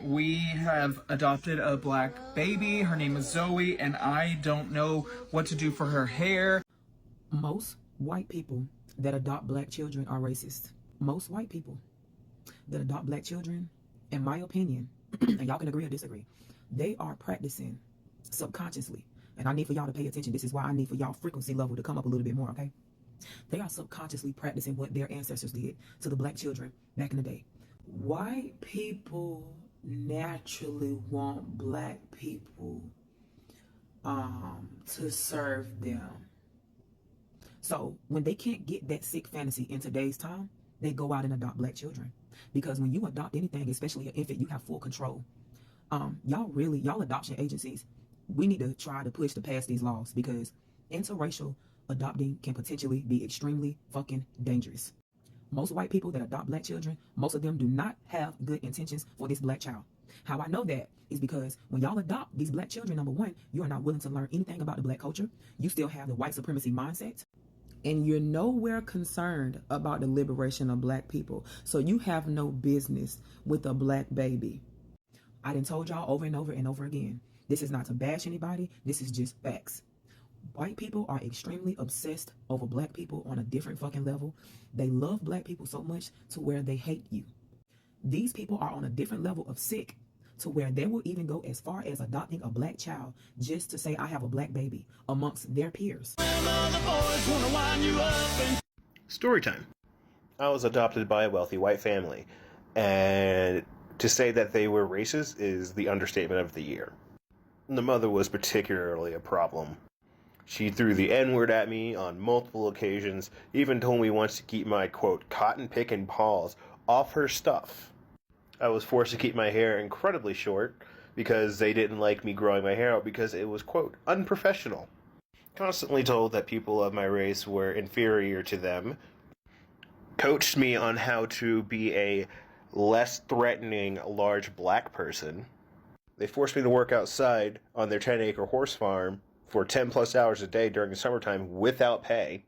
We have adopted a black baby. Her name is Zoe, and I don't know what to do for her hair. Most white people that adopt black children are racist. Most white people that adopt black children, in my opinion, and y'all can agree or disagree, they are practicing subconsciously. And I need for y'all to pay attention. This is why I need for y'all frequency level to come up a little bit more, okay? They are subconsciously practicing what their ancestors did to the black children back in the day. White people naturally want black people to serve them. So when they can't get that sick fantasy in today's time, they go out and adopt black children. Because when you adopt anything, especially an infant, you have full control. Y'all adoption agencies, we need to try to push to pass these laws, because interracial adopting can potentially be extremely fucking dangerous. Most white people that adopt black children, most of them do not have good intentions for this black child. How I know that is because when y'all adopt these black children, number one, you are not willing to learn anything about the black culture. You still have the white supremacy mindset. And you're nowhere concerned about the liberation of black people. So you have no business with a black baby. I done told y'all over and over and over again. This is not to bash anybody. This is just facts. White people are extremely obsessed over black people on a different fucking level. They love black people so much to where they hate you. These people are on a different level of sick to where they will even go as far as adopting a black child just to say, I have a black baby, amongst their peers. Story time. I was adopted by a wealthy white family, and to say that they were racist is the understatement of the year. The mother was particularly a problem. She threw the N-word at me on multiple occasions, even told me once to keep my, quote, cotton-picking paws off her stuff. I was forced to keep my hair incredibly short because they didn't like me growing my hair out because it was, quote, unprofessional. Constantly told that people of my race were inferior to them. Coached me on how to be a less threatening large black person. They forced me to work outside on their 10-acre horse farm for 10 plus hours a day during the summertime without pay.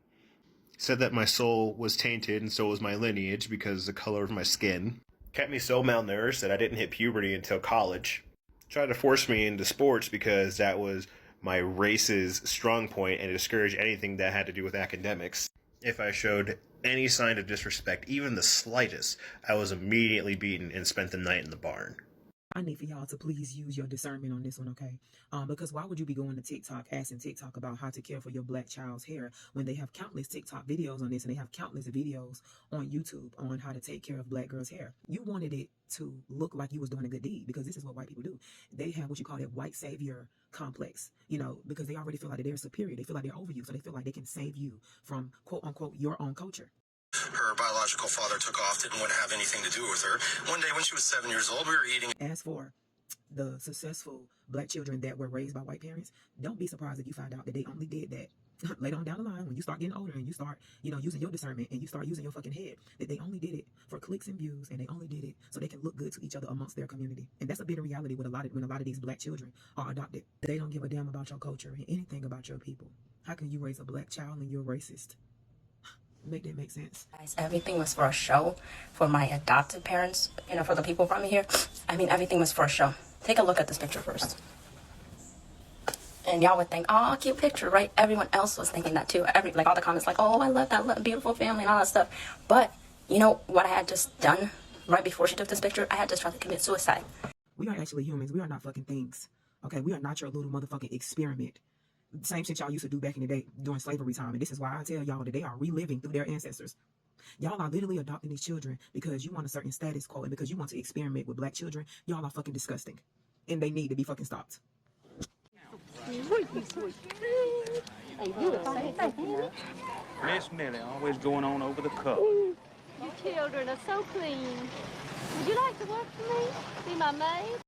Said that my soul was tainted and so was my lineage because of the color of my skin. Kept me so malnourished that I didn't hit puberty until college. Tried to force me into sports because that was my race's strong point and discouraged anything that had to do with academics. If I showed any sign of disrespect, even the slightest, I was immediately beaten and spent the night in the barn. I need for y'all to please use your discernment on this one, okay? Because why would you be going to TikTok, asking TikTok about how to care for your black child's hair when they have countless TikTok videos on this, and they have countless videos on YouTube on how to take care of black girls' hair? You wanted it to look like you was doing a good deed, because this is what white people do. They have what you call that white savior complex, because they already feel like they're superior. They feel like they're over you, so they feel like they can save you from, quote unquote, your own culture. Her biological father took off, didn't want to have anything to do with her. One day when she was 7 years old, we were eating. As for the successful black children that were raised by white parents, don't be surprised if you find out that they only did that later on down the line when you start getting older and you start, using your discernment and you start using your fucking head, that they only did it for clicks and views, and they only did it so they can look good to each other amongst their community. And that's a bitter reality with when a lot of these black children are adopted. They don't give a damn about your culture and anything about your people. How can you raise a black child and you're racist? Make that make sense. Guys, everything was for a show for my adopted parents, for the people from here. I mean, everything was for a show. Take a look at this picture first. And y'all would think, oh, cute picture, right? Everyone else was thinking that too. All the comments like, oh, I love that beautiful family and all that stuff. But you know what I had just done right before she took this picture? I had just tried to commit suicide. We are actually humans. We are not fucking things. Okay, we are not your little motherfucking experiment. Same shit y'all used to do back in the day during slavery time. And this is why I tell y'all that they are reliving through their ancestors. Y'all are literally adopting these children because you want a certain status quo and because you want to experiment with black children. Y'all are fucking disgusting. And they need to be fucking stopped. Miss Millie always going on over the cup. Your children are so clean. Would you like to work for me? Be my maid?